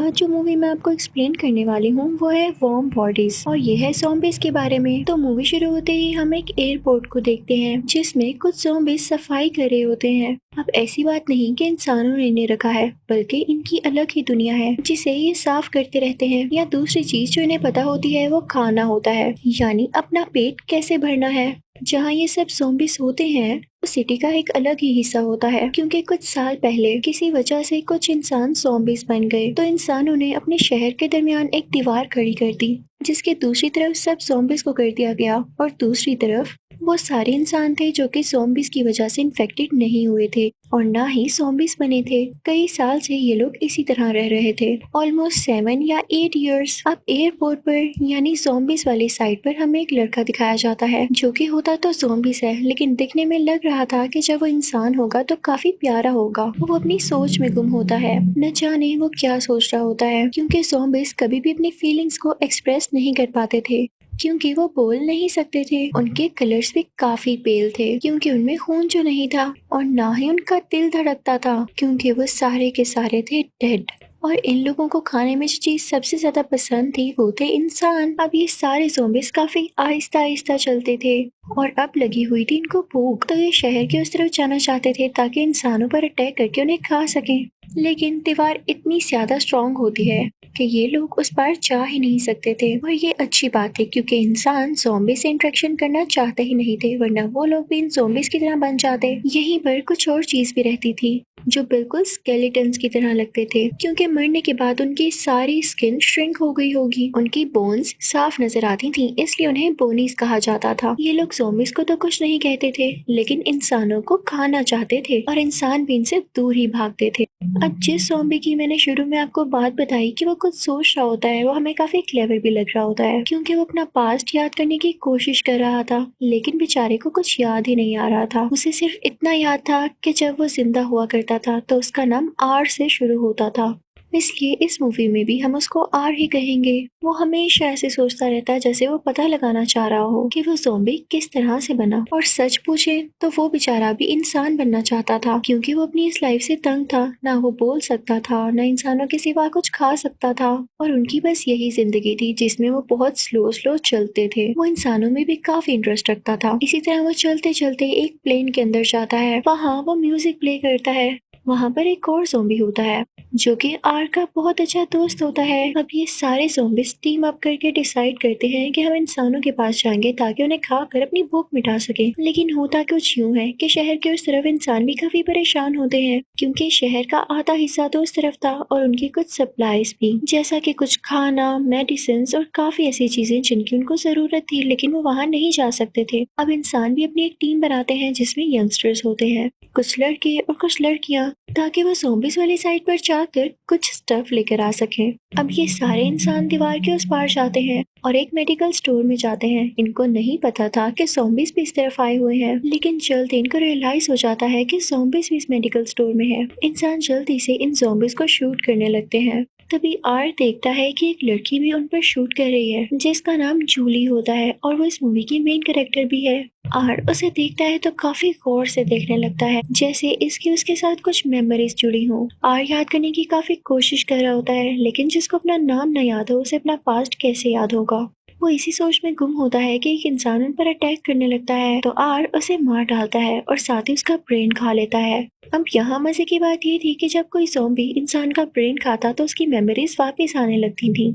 आज जो मूवी मैं आपको एक्सप्लेन करने वाली हूँ वो है वार्म बॉडीज और ये है ज़ॉम्बीज के बारे में। तो मूवी शुरू होते ही हम एक एयरपोर्ट को देखते हैं जिसमें कुछ ज़ॉम्बीज सफाई कर रहे होते हैं। अब ऐसी बात नहीं कि इंसानों ने इन्हें रखा है, बल्कि इनकी अलग ही दुनिया है जिसे ये साफ करते रहते हैं। या दूसरी चीज जो इन्हें पता होती है वो खाना होता है, यानी अपना पेट कैसे भरना है। जहाँ ये सब ज़ॉम्बीज होते हैं वो सिटी का एक अलग ही हिस्सा होता है, क्योंकि कुछ साल पहले किसी वजह से कुछ इंसान ज़ॉम्बीज बन गए। तो इंसानों ने अपने शहर के दरमियान एक दीवार खड़ी कर दी जिसके दूसरी तरफ सब ज़ॉम्बीज को कर दिया गया और दूसरी तरफ वो सारे इंसान थे जो कि ज़ॉम्बीज की वजह से इन्फेक्टेड नहीं हुए थे और ना ही ज़ॉम्बीज बने थे। कई साल से ये लोग इसी तरह रह रहे थे, ऑलमोस्ट 7 या 8 इयर्स। अब एयरपोर्ट पर यानी ज़ॉम्बीज वाली साइड पर हमें एक लड़का दिखाया जाता है जो कि होता तो ज़ॉम्बीज है, लेकिन दिखने में लग रहा था कि जब वो इंसान होगा तो काफी प्यारा होगा। वो अपनी सोच में गुम होता है, न जाने वो क्या सोच रहा होता है, क्योंकि ज़ॉम्बीज कभी भी अपनी फीलिंग्स को एक्सप्रेस नहीं कर पाते थे क्योंकि वो बोल नहीं सकते थे। उनके कलर्स भी काफी पेल थे क्योंकि उनमें खून जो नहीं था, और ना ही उनका दिल धड़कता था क्योंकि वो सारे के सारे थे डेड। और इन लोगों को खाने में जो चीज सबसे ज्यादा पसंद थी वो थे इंसान। अब ये सारे ज़ॉम्बीज काफी आहिस्ता आहिस्ता चलते थे और अब लगी हुई थी इनको भूख, तो ये शहर की उस तरफ जाना चाहते थे ताकि इंसानों पर अटैक करके उन्हें खा सकें। लेकिन दीवार इतनी ज्यादा स्ट्रांग होती है कि ये लोग उस पार जा ही नहीं सकते थे। और ये अच्छी बात है क्योंकि इंसान ज़ॉम्बी से इंटरेक्शन करना चाहते ही नहीं थे, वरना वो लोग भी इन ज़ॉम्बीज की तरह बन जाते। यहीं पर कुछ और चीज भी रहती थी जो बिल्कुल स्केलेटन्स की तरह लगते थे, क्योंकि मरने के बाद उनकी सारी स्किन श्रिंक हो गई होगी। उनकी बोन्स साफ नजर आती थी, इसलिए उन्हें बोनीज कहा जाता था। ये लोग ज़ॉम्बीज को तो कुछ नहीं कहते थे, लेकिन इंसानों को खाना चाहते थे और इंसान भी इनसे दूर ही भागते थे। अब जिस ज़ॉम्बी की मैंने शुरू में आपको बात बताई कि वो कुछ सोच रहा होता है, वो हमें काफी क्लेवर भी लग रहा होता है क्योंकि वो अपना पास्ट याद करने की कोशिश कर रहा था, लेकिन बेचारे को कुछ याद ही नहीं आ रहा था। उसे सिर्फ इतना याद था कि जब वो जिंदा हुआ करता था तो उसका नाम आर से शुरू होता था, इसलिए इस मूवी में भी हम उसको आर ही कहेंगे। वो हमेशा ऐसे सोचता रहता है जैसे वो पता लगाना चाह रहा हो कि वो ज़ॉम्बी किस तरह से बना। और सच पूछे तो वो बेचारा भी इंसान बनना चाहता था क्योंकि वो अपनी इस लाइफ से तंग था। ना वो बोल सकता था, ना इंसानों के सिवा कुछ खा सकता था, और उनकी बस यही जिंदगी थी जिसमें वो बहुत स्लो स्लो चलते थे। वो इंसानों में भी काफी इंटरेस्ट रखता था। इसी तरह वो चलते चलते एक प्लेन के अंदर जाता है, वहाँ वो म्यूजिक प्ले करता है। वहाँ पर एक और ज़ॉम्बी होता है जो कि आर का बहुत अच्छा दोस्त होता है। अब ये सारे ज़ॉम्बीज टीम अप करके डिसाइड करते हैं कि हम इंसानों के पास जाएंगे ताकि उन्हें खाकर अपनी भूख मिटा सके। लेकिन होता कुछ यूं है कि शहर के उस तरफ इंसान भी काफी परेशान होते हैं क्योंकि शहर का आधा हिस्सा तो उस तरफ था और उनकी कुछ सप्लाईज भी, जैसा कि कुछ खाना, मेडिसिन और काफी ऐसी चीजें जिनकी उनको जरूरत थी, लेकिन वो वहाँ नहीं जा सकते थे। अब इंसान भी अपनी एक टीम बनाते हैं जिसमें यंगस्टर्स होते हैं, कुछ लड़के और कुछ लड़कियां, ताकि वो ज़ॉम्बीज वाली साइड पर जाकर कुछ स्टफ लेकर आ सकें। अब ये सारे इंसान दीवार के उस पार जाते हैं और एक मेडिकल स्टोर में जाते हैं। इनको नहीं पता था कि ज़ॉम्बीज भी इस तरफ आए हुए हैं, लेकिन जल्द इनको रियलाइज हो जाता है कि ज़ॉम्बीज भी इस मेडिकल स्टोर में है। इंसान जल्दी से इन ज़ॉम्बीज को शूट करने लगते हैं। तभी आर देखता है कि एक लड़की भी उन पर शूट कर रही है जिसका नाम जूली होता है और वो इस मूवी की मेन कैरेक्टर भी है। आर उसे देखता है तो काफी गौर से देखने लगता है जैसे इसकी उसके साथ कुछ मेमोरीज जुड़ी हों। आर याद करने की काफी कोशिश कर रहा होता है, लेकिन जिसको अपना नाम न याद हो उसे अपना पास्ट कैसे याद होगा। वो इसी सोच में गुम होता है कि एक इंसान उन पर अटैक करने लगता है तो आर उसे मार डालता है और साथ ही उसका ब्रेन खा लेता है। अब यहाँ मजे की बात ये थी कि जब कोई ज़ॉम्बी इंसान का ब्रेन खाता तो उसकी मेमोरीज वापस आने लगती थी।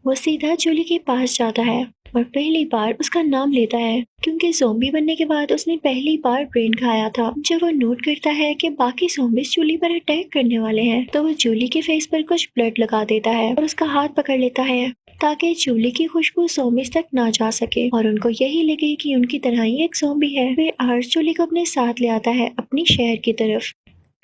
वो सीधा जूली के पास जाता है और पहली बार उसका नाम लेता है क्योंकि ज़ॉम्बी बनने के बाद उसने पहली बार ब्रेन खाया था। जब वो नोट करता है कि बाकी ज़ॉम्बीज जूली पर अटैक करने वाले हैं तो वो जूली के फेस पर कुछ ब्लड लगा देता है और उसका हाथ पकड़ लेता है ताकि जूली की खुशबू ज़ॉम्बीज तक ना जा सके और उनको यही लगे कि उनकी तरह ही एक ज़ॉम्बी है। फिर आर्च जूली को अपने साथ ले आता है अपनी शहर की तरफ।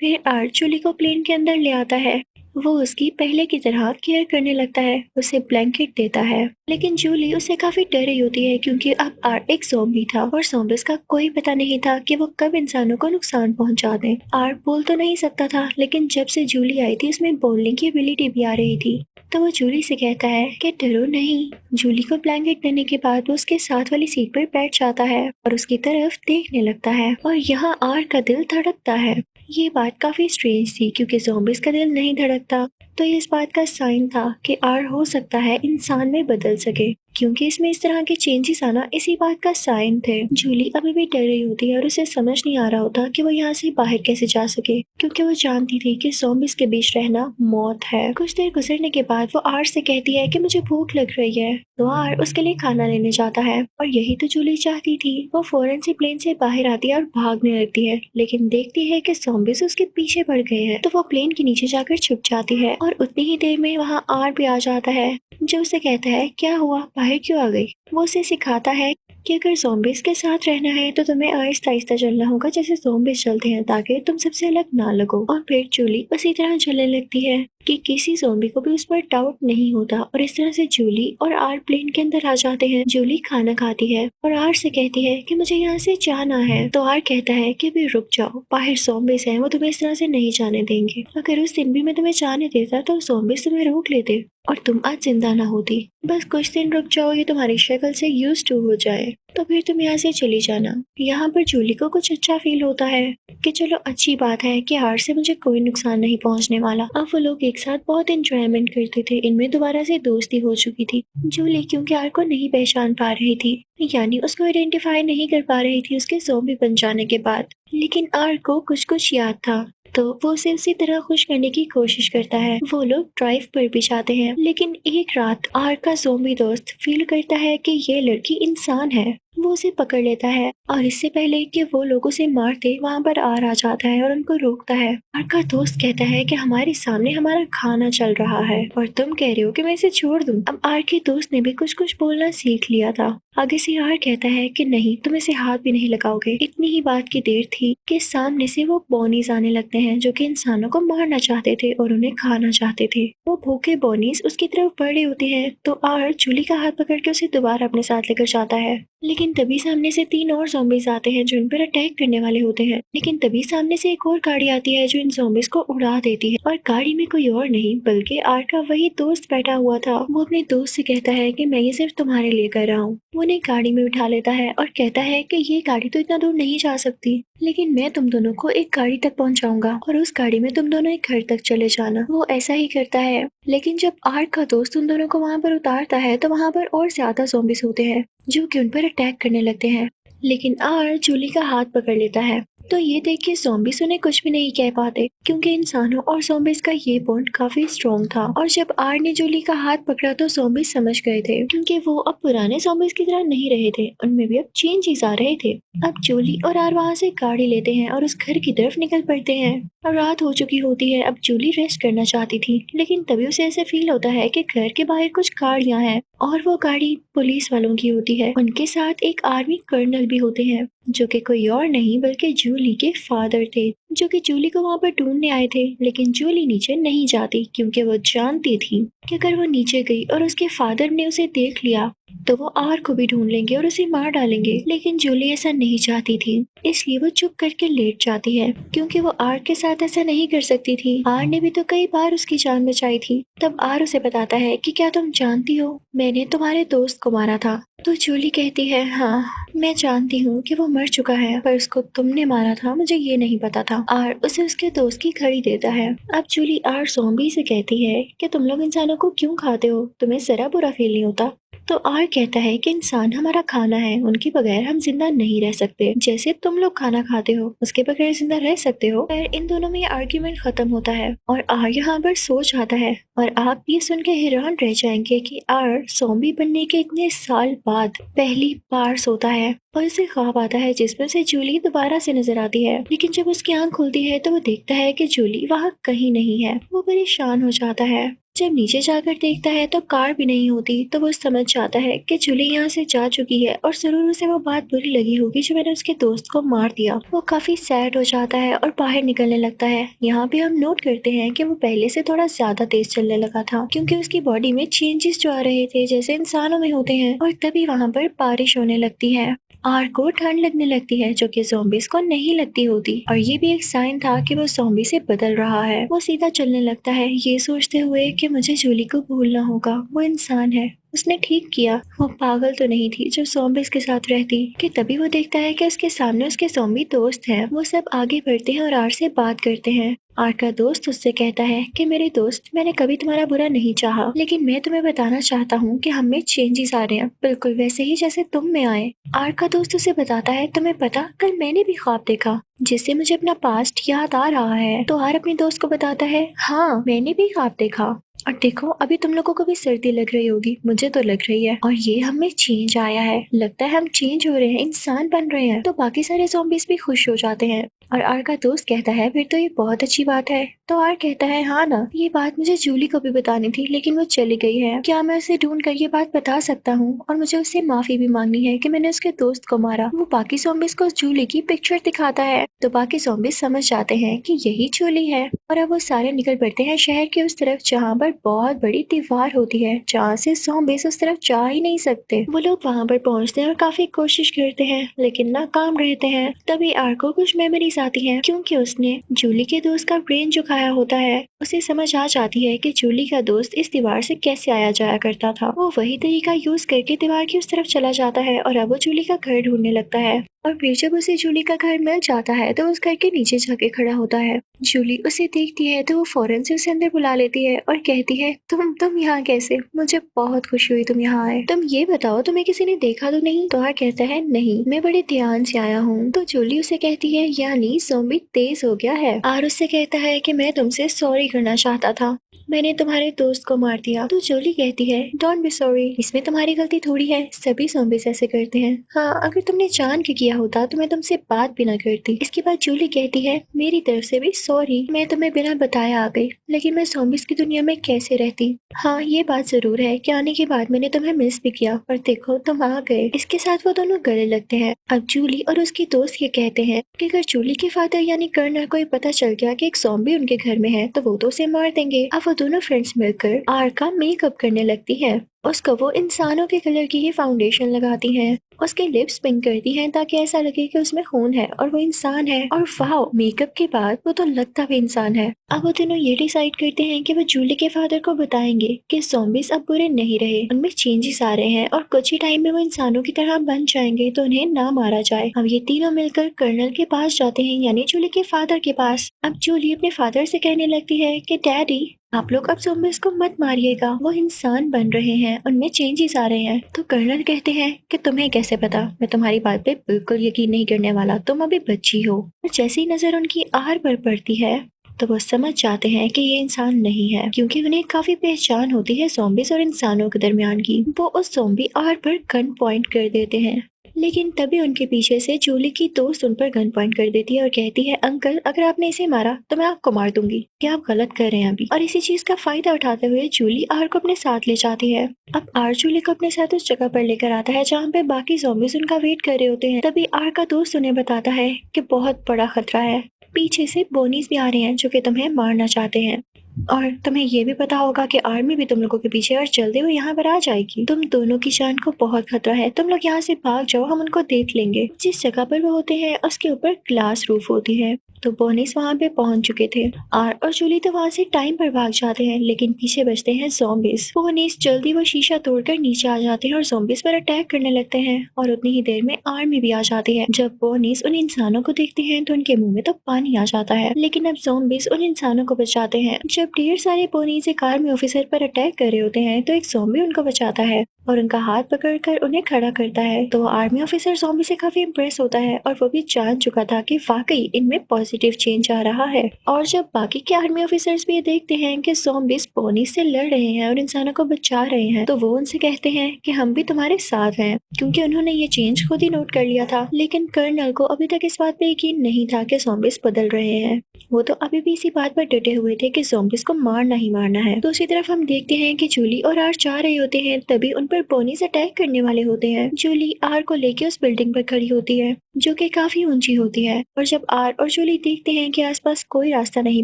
फिर आर्च जूली को प्लेन के अंदर ले आता है। वो उसकी पहले की तरह केयर करने लगता है, उसे ब्लैंकेट देता है। लेकिन जूली उससे काफी डर रही होती है क्योंकि अब आर्ट एक ज़ॉम्बी था और ज़ॉम्बीज का कोई पता नहीं था कि वो कब इंसानों को नुकसान पहुंचा दें। आर्ट बोल तो नहीं सकता था, लेकिन जब से जूली आई थी उसमें बोलने की एबिलिटी भी आ रही थी। तो वो जूली से कहता है कि डरो नहीं। जूली को ब्लैंकेट देने के बाद वो उसके साथ वाली सीट पर बैठ जाता है और उसकी तरफ देखने लगता है और यहाँ आर का दिल धड़कता है। ये बात काफी स्ट्रेंज थी क्योंकि ज़ॉम्बीज का दिल नहीं धड़कता, तो ये इस बात का साइन था कि आर हो सकता है इंसान में बदल सके, क्योंकि इसमें इस तरह के चेंजेस आना इसी बात का साइन थे। जूली अभी भी डर रही होती है और उसे समझ नहीं आ रहा होता कि वो यहाँ से बाहर कैसे जा सके, क्योंकि वो जानती थी कि ज़ॉम्बीज़ के बीच रहना मौत है। कुछ देर गुजरने के बाद वो आर से कहती है कि मुझे भूख लग रही है, तो आर उसके लिए खाना लेने जाता है और यही तो जूली चाहती थी। वो फौरन से प्लेन से बाहर आती है और भागने लगती है, लेकिन देखती है कि ज़ॉम्बीज़ उसके पीछे पड़ गए हैं, तो वो प्लेन के नीचे जाकर छुप जाती है और उतनी ही देर में वहाँ आर भी आ जाता है, जो उसे कहता है क्या हुआ, बाहर क्यों आ गई। वो उसे सिखाता है कि अगर ज़ॉम्बीज़ के साथ रहना है तो तुम्हें आहिस्ता-आहिस्ता चलना होगा जैसे ज़ॉम्बीज़ चलते हैं, ताकि तुम सबसे अलग ना लगो। और फिर जूली उसी तरह चलने लगती है कि किसी ज़ॉम्बी को भी उस पर डाउट नहीं होता और इस तरह से जूली और आर प्लेन के अंदर आ जाते हैं। जूली खाना खाती है और आर से कहती है कि मुझे यहाँ से जाना है, तो आर कहता है कि अभी रुक जाओ, बाहर ज़ॉम्बीज़ हैं, वो तुम्हें इस तरह से नहीं जाने देंगे। अगर उस दिन भी मैं तुम्हें जाने देता तो ज़ॉम्बीज़ तुम्हें रोक लेते और तुम आज जिंदा ना होती। बस कुछ दिन रुक जाओ, ये तुम्हारी शक्ल से यूज्ड टू हो जाए, तो फिर तुम यहाँ से चली जाना। यहाँ पर जूली को कुछ अच्छा फील होता है कि चलो अच्छी बात है कि हार से मुझे कोई नुकसान नहीं पहुँचने वाला। अब वो लोग एक साथ बहुत एंजॉयमेंट करते थे, इनमें दोबारा से दोस्ती हो चुकी थी। जूली क्योंकि आर को नहीं पहचान पा रही थी, यानी उसको आइडेंटिफाई नहीं कर पा रही थी उसके ज़ॉम्बी बन जाने के बाद, लेकिन आर को कुछ कुछ याद था, तो वो उसे उसी तरह खुश करने की कोशिश करता है। वो लोग ड्राइव पर भी जाते हैं, लेकिन एक रात आर का ज़ॉम्बी दोस्त फील करता है कि ये लड़की इंसान है। वो उसे पकड़ लेता है और इससे पहले कि वो लोग उसे मारते वहाँ पर आर आ जाता है और उनको रोकता है। आर का दोस्त कहता है कि हमारे सामने हमारा खाना चल रहा है और तुम कह रहे हो कि मैं इसे छोड़ दूं। अब आर के दोस्त ने भी कुछ कुछ बोलना सीख लिया था। आगे से आर कहता है कि नहीं, तुम इसे हाथ भी नहीं लगाओगे। इतनी ही बात की देर थी कि सामने से वो बॉनीज आने लगते हैं, जो कि इंसानों को मारना चाहते थे और उन्हें खाना चाहते थे। वो भूखे बॉनीज उसकी तरफ बढ़ रहे होते हैं, तो आर जूली का हाथ पकड़ के उसे दोबारा अपने साथ लेकर जाता है। लेकिन तभी सामने से 3 और ज़ॉम्बीज़ आते हैं जो इन पर अटैक करने वाले होते हैं। लेकिन तभी सामने से एक और गाड़ी आती है जो इन ज़ॉम्बीज़ को उड़ा देती है, और गाड़ी में कोई और नहीं बल्कि आर का वही दोस्त बैठा हुआ था। वो अपने दोस्त से कहता है कि मैं ये सिर्फ तुम्हारे लिए कर रहा हूँ। वो उन्हें गाड़ी में उठा लेता है और कहता है कि ये गाड़ी तो इतना दूर नहीं जा सकती, लेकिन मैं तुम दोनों को एक गाड़ी तक पहुंचाऊंगा और उस गाड़ी में तुम दोनों एक घर तक चले जाना। वो ऐसा ही करता है, लेकिन जब आर का दोस्त उन दोनों को वहां पर उतारता है तो वहां पर और ज्यादा ज़ॉम्बीज़ होते हैं जो कि उन पर अटैक करने लगते हैं। लेकिन आर जूली का हाथ पकड़ लेता है, तो ये देख के ज़ॉम्बीज़ उन्हें कुछ भी नहीं कह पाते, क्योंकि इंसानों और ज़ॉम्बीज़ का ये बॉन्ड काफी स्ट्रॉन्ग था। और जब आर ने जूली का हाथ पकड़ा तो ज़ॉम्बीज़ समझ गए थे, क्योंकि वो अब पुराने ज़ॉम्बीज़ की तरह नहीं रहे थे, उनमें भी अब चेंजेस आ रहे थे। अब जूली और आर वहाँ से गाड़ी लेते हैं और उस घर की तरफ निकल पड़ते हैं। अब रात हो चुकी होती है। अब जूली रेस्ट करना चाहती थी, लेकिन तभी उसे ऐसे फील होता है कि घर के बाहर कुछ गाड़ियां हैं और वो गाड़ी पुलिस वालों की होती है। उनके साथ एक आर्मी कर्नल भी होते हैं, जो कि कोई और नहीं बल्कि जूली के फादर थे, जो कि जूली को वहाँ पर ढूंढने आए थे। लेकिन जूली नीचे नहीं जाती, क्योंकि वो जानती थी कि अगर वो नीचे गई और उसके फादर ने उसे देख लिया तो वो आर को भी ढूंढ लेंगे और उसे मार डालेंगे। लेकिन जूली ऐसा नहीं चाहती थी, इसलिए वो चुप करके लेट जाती है, क्योंकि वो आर के साथ ऐसा नहीं कर सकती थी। आर ने भी तो कई बार उसकी जान बचाई थी। तब आर उसे बताता है कि क्या तुम जानती हो, मैंने तुम्हारे दोस्त को मारा था। तो जूली कहती है हाँ, मैं जानती हूँ कि वो मर चुका है, पर उसको तुमने मारा था मुझे ये नहीं पता था। आर उसे उसके दोस्त की घड़ी देता है। अब जूली आर ज़ॉम्बी से कहती है कि तुम लोग इंसानों को क्यों खाते हो, तुम्हें जरा बुरा फील नहीं होता। तो आर कहता है कि इंसान हमारा खाना है, उनके बगैर हम जिंदा नहीं रह सकते, जैसे तुम लोग खाना खाते हो उसके बगैर जिंदा रह सकते हो। फिर इन दोनों में आर्ग्यूमेंट खत्म होता है और आर यहाँ पर सो जाता है। और आप ये सुन के हैरान रह जाएंगे कि आर ज़ॉम्बी बनने के इतने साल बाद पहली बार सोता है और उसे ख्वाब आता है जिसमें उसे जूली दोबारा से नजर आती है। लेकिन जब उसकी आंख खुलती है तो वो देखता है कि जूली वहाँ कहीं नहीं है। वो परेशान हो जाता है। जब नीचे जाकर देखता है तो कार भी नहीं होती, तो वो समझ जाता है कि जूली यहाँ से जा चुकी है और जरूर उसे वो बात बुरी लगी होगी जो मैंने उसके दोस्त को मार दिया। वो काफी सैड हो जाता है और बाहर निकलने लगता है। यहाँ पे हम नोट करते हैं कि वो पहले से थोड़ा ज्यादा तेज चलने लगा था, क्योंकि उसकी बॉडी में चेंजेस जो आ रहे थे जैसे इंसानों में होते हैं। और तभी वहाँ पर बारिश होने लगती है। आर को ठंड लगने लगती है, जो कि ज़ॉम्बीज को नहीं लगती होती, और ये भी एक साइन था कि वो ज़ॉम्बी से बदल रहा है। वो सीधा चलने लगता है, ये सोचते हुए कि मुझे जूली को भूलना होगा, वो इंसान है उसने ठीक किया। वो पागल तो नहीं थी जो ज़ॉम्बीज़ के साथ रहती। कि तभी वो देखता है कि उसके सामने उसके ज़ॉम्बी दोस्त हैं। वो सब आगे बढ़ते हैं और आर से बात करते हैं। आर का दोस्त उससे कहता है कि मेरे दोस्त, मैंने कभी तुम्हारा बुरा नहीं चाहा, लेकिन मैं तुम्हें बताना चाहता हूँ कि हम में चेंजेस आ रहे हैं, बिल्कुल वैसे ही जैसे तुम में आए। आर का दोस्त उसे बताता है, तुम्हें पता, कल मैंने भी ख्वाब देखा जिससे मुझे अपना पास्ट याद आ रहा है। तो आर अपने दोस्त को बताता है, हाँ मैंने भी ख्वाब देखा। और देखो, अभी तुम लोगों को भी सर्दी लग रही होगी, मुझे तो लग रही है। और ये हमें चेंज आया है, लगता है हम चेंज हो रहे हैं, इंसान बन रहे हैं। तो बाकी सारे ज़ॉम्बीज़ भी खुश हो जाते हैं। और आर का दोस्त कहता है, फिर तो ये बहुत अच्छी बात है। तो आर कहता है, हाँ ना, ये बात मुझे जूली को भी बतानी थी, लेकिन वो चली गई है। क्या मैं उसे ढूंढ कर ये बात बता सकता हूँ? और मुझे उससे माफी भी मांगनी है कि मैंने उसके दोस्त को मारा। वो बाकी ज़ॉम्बीज़ को जूली की पिक्चर दिखाता है। तो बाकी ज़ॉम्बीज़ समझ जाते हैं कि यही जूली है। और अब वो सारे निकल पड़ते हैं शहर के उस तरफ जहाँ पर बहुत बड़ी दीवार होती है, जहाँ से ज़ॉम्बीज़ उस तरफ जा ही नहीं सकते। वो लोग वहाँ पर पहुँचते हैं और काफी कोशिश करते हैं, लेकिन नाकाम रहते हैं। तभी आर को कुछ मेमोरीज आती हैं, क्योंकि उसने जूली के दोस्त का ब्रेन जो खाया होता है। उसे समझ आ जाती है कि जूली का दोस्त इस दीवार से कैसे आया जाया करता था। वो वही तरीका यूज करके दीवार की उस तरफ चला जाता है और अब वो जूली का घर ढूंढने लगता है। और फिर जब उसे जूली का घर मिल जाता है तो उस घर के नीचे जाके खड़ा होता है। जूली उसे देखती है तो वो फौरन से उसे अंदर बुला लेती है और कहती है, तुम यहाँ कैसे? मुझे बहुत खुशी हुई तुम यहाँ आए। तुम ये बताओ, तुम्हें किसी ने देखा तो नहीं? तो कहता है, नहीं, मैं बड़े ध्यान से आया हूँ। तो जूली उसे कहती है, यानी ज़ॉम्बी तेज हो गया है। आर उससे कहता है कि मैं तुमसे सॉरी करना चाहता था, मैंने तुम्हारे दोस्त को मार दिया। तो जूली कहती है, डोंट बी सॉरी, इसमें तुम्हारी गलती थोड़ी है, सभी ज़ॉम्बीज़ ऐसे करते हैं। हाँ, अगर तुमने जान के किया होता तो मैं तुमसे बात भी ना करती। इसके बाद जूली कहती है, मेरी तरफ से भी सॉरी, मैं तुम्हें बिना बताया आ गई, लेकिन मैं ज़ॉम्बीज़ की दुनिया में कैसे रहती। हाँ, ये बात जरूर है कि आने के बाद मैंने तुम्हें मिस भी किया, पर देखो तुम आ गए। इसके साथ वो दोनों गले लगते हैं। अब जूली और उसकी दोस्त ये कहते हैं कि अगर जूली के फादर यानी कर्नल को ये पता चल गया कि एक ज़ॉम्बी उनके घर में है तो वो तो उसे मार देंगे। अब वो दोनों फ्रेंड्स मिलकर आर का मेकअप करने लगती है। उसको वो इंसानों के कलर की ही फाउंडेशन लगाती हैं। उसके लिप्स पिंक करती हैं ताकि ऐसा लगे कि उसमें खून है और वो इंसान है। और वाह, मेकअप के बाद वो तो लगता भी इंसान है। अब वो दोनों ये डिसाइड करते हैं कि वो जूली के फादर को बताएंगे कि ज़ॉम्बीज़ अब बुरे नहीं रहे, उनमें चेंजेस आ रहे हैं और कुछ ही टाइम में वो इंसानों की तरह बन जाएंगे, तो उन्हें ना मारा जाए। अब ये तीनों मिलकर कर्नल के पास जाते हैं, यानी जूली के फादर के पास। अब जूली अपने फादर से कहने लगती है कि डैडी, आप लोग अब ज़ॉम्बीज़ को मत मारिएगा, वो इंसान बन रहे हैं, उनमें चेंजेस आ रहे हैं। तो कर्नल कहते हैं कि तुम्हें कैसे पता? मैं तुम्हारी बात पे बिल्कुल यकीन नहीं करने वाला, तुम अभी बच्ची हो। और जैसे ही नजर उनकी आर पर पड़ती है तो वो समझ जाते हैं कि ये इंसान नहीं है, क्योंकि उन्हें काफी पहचान होती है ज़ॉम्बीज़ और इंसानों के दरमियान की। वो उस ज़ॉम्बी आर पर गन पॉइंट कर देते हैं, लेकिन तभी उनके पीछे से जूली की दोस्त उन पर गन पॉइंट कर देती है और कहती है, अंकल, अगर आपने इसे मारा तो मैं आपको मार दूंगी, क्या आप गलत कर रहे हैं अभी। और इसी चीज का फायदा उठाते हुए जूली आर को अपने साथ ले जाती है। अब आर जूली को अपने साथ उस जगह पर लेकर आता है जहाँ पे बाकी ज़ॉम्बीज़ उनका वेट कर रहे होते हैं। तभी आर का दोस्त उन्हें बताता है कि बहुत बड़ा खतरा है, पीछे से बोनीज भी आ रहे हैं जो कि तुम्हें मारना चाहते हैं। और तुम्हें ये भी पता होगा कि आर्मी भी तुम लोगों के पीछे है और जल्दी वो यहाँ पर आ जाएगी। तुम दोनों की जान को बहुत खतरा है, तुम लोग यहाँ से भाग जाओ, हम उनको देख लेंगे। जिस जगह पर वो होते हैं उसके ऊपर ग्लास रूफ होती है। तो बोनिस वहाँ पे पहुंच चुके थे। आर और जूली तो वहाँ से टाइम पर भाग जाते हैं, लेकिन पीछे बचते हैं ज़ॉम्बीज़। बोनिस जल्दी वो शीशा तोड़कर नीचे आ जाते हैं और ज़ॉम्बीज़ पर अटैक करने लगते हैं और उतनी ही देर में आर्मी भी आ जाती है। जब बोनिस उन इंसानों को देखते हैं तो उनके मुंह में तो पानी आ जाता है, लेकिन अब ज़ॉम्बीज़ उन इंसानों को बचाते हैं। जब ढेर सारे बोनिस एक आर्मी ऑफिसर पर अटैक कर रहे होते हैं तो एक ज़ॉम्बी उनको बचाता है और उनका हाथ पकड़कर उन्हें खड़ा करता है। तो आर्मी ऑफिसर ज़ॉम्बी से काफी इम्प्रेस होता है और वो भी जान चुका था कि वाकई इनमें पॉजिटिव चेंज आ रहा है। और जब बाकी के आर्मी ऑफिसर्स भी ये देखते हैं कि ज़ॉम्बीज़ बोनीस से लड़ रहे हैं और इंसानों को बचा रहे हैं, तो वो उनसे कहते हैं कि हम भी तुम्हारे साथ हैं, क्योंकि उन्होंने ये चेंज खुद ही नोट कर लिया था। लेकिन कर्नल को अभी तक इस बात पे यकीन नहीं था कि ज़ॉम्बीज़ बदल रहे हैं। वो तो अभी भी इसी बात पर डटे हुए थे कि ज़ॉम्बीज़ को मारना ही मारना है। दूसरी तरफ हम देखते हैं कि जूली और आर जा रहे होते हैं, तभी उन पर बोनीस अटैक करने वाले होते हैं। जूली आर को लेके उस बिल्डिंग पर खड़ी होती है जो कि काफी ऊंची होती है, और जब आर और जूली देखते हैं कि आसपास कोई रास्ता नहीं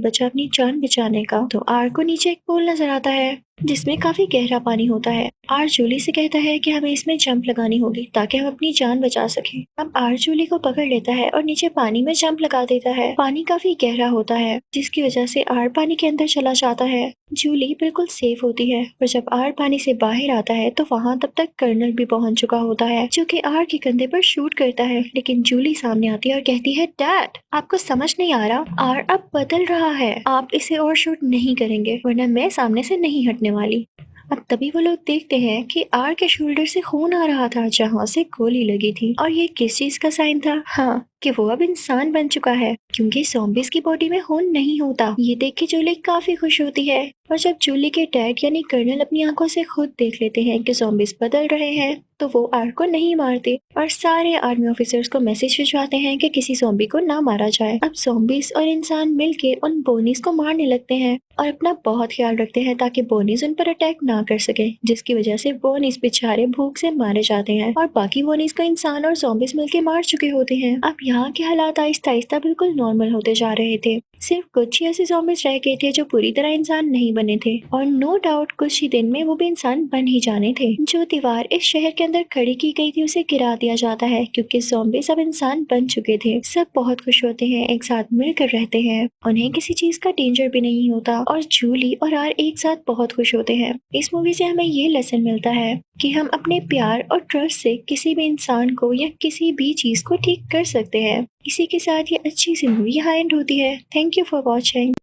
बचा अपनी जान बचाने का, तो आर को नीचे एक पोल नजर आता है जिसमें काफी गहरा पानी होता है। आर जूली से कहता है कि हमें इसमें जंप लगानी होगी ताकि हम अपनी जान बचा सकें। अब आर जूली को पकड़ लेता है और नीचे पानी में जंप लगा देता है। पानी काफी गहरा होता है जिसकी वजह से आर पानी के अंदर चला जाता है। जूली बिल्कुल सेफ होती है और जब आर पानी से बाहर आता है तो वहाँ तब तक कर्नल भी पहुंच चुका होता है जो कि आर के कंधे पर शूट करता है। लेकिन जूली सामने आती है और कहती है, डैड आपको समझ नहीं आ रहा, आर अब बदल रहा है, आप इसे और शूट नहीं करेंगे वरना मैं सामने से नहीं हटने वाली। अब तभी वो लोग देखते हैं कि आर के शोल्डर से खून आ रहा था जहाँ से गोली लगी थी। और ये किस चीज का साइन था? हाँ, कि वो अब इंसान बन चुका है क्योंकि ज़ॉम्बीज़ की बॉडी में खून नहीं होता। ये देख के जूली काफी खुश होती है। और जब जूली के डैड यानी कर्नल अपनी आंखों से खुद देख लेते हैं कि ज़ॉम्बीज़ बदल रहे हैं तो वो आर को नहीं मारते और सारे आर्मी ऑफिसर्स को मैसेज भिजवाते हैं कि किसी ज़ॉम्बी को ना मारा जाए। अब ज़ॉम्बीज़ और इंसान मिलके उन बोनीज को मारने लगते हैं और अपना बहुत ख्याल रखते हैं ताकि बोनीज उन पर अटैक ना कर सके, जिसकी वजह से बोनीज बेचारे भूख से मारे जाते हैं और बाकी बोनीज को इंसान और ज़ॉम्बीज़ मिलके मार चुके होते हैं। अब यहाँ के हालात आहिस्ता आहिस्ता बिल्कुल नॉर्मल होते जा रहे थे। सिर्फ कुछ ही ऐसे ज़ॉम्बीज़ रह गए थे जो पूरी तरह इंसान नहीं बने थे और नो डाउट कुछ ही दिन में वो भी इंसान बन ही जाने थे। जो दीवार इस शहर के अंदर खड़ी की गई थी उसे गिरा दिया जाता है क्योंकि ज़ॉम्बीज़ अब इंसान बन चुके थे। सब बहुत खुश होते हैं, एक साथ मिलकर रहते हैं, उन्हें किसी चीज का डेंजर भी नहीं होता और जूली और आर एक साथ बहुत खुश होते हैं। इस मूवी से हमें ये लेसन मिलता है कि हम अपने प्यार और ट्रस्ट से किसी भी इंसान को या किसी भी चीज को ठीक कर सकते हैं। इसी के साथ ये अच्छी सी मूवी यहाँ एंड होती है। Thank you for watching.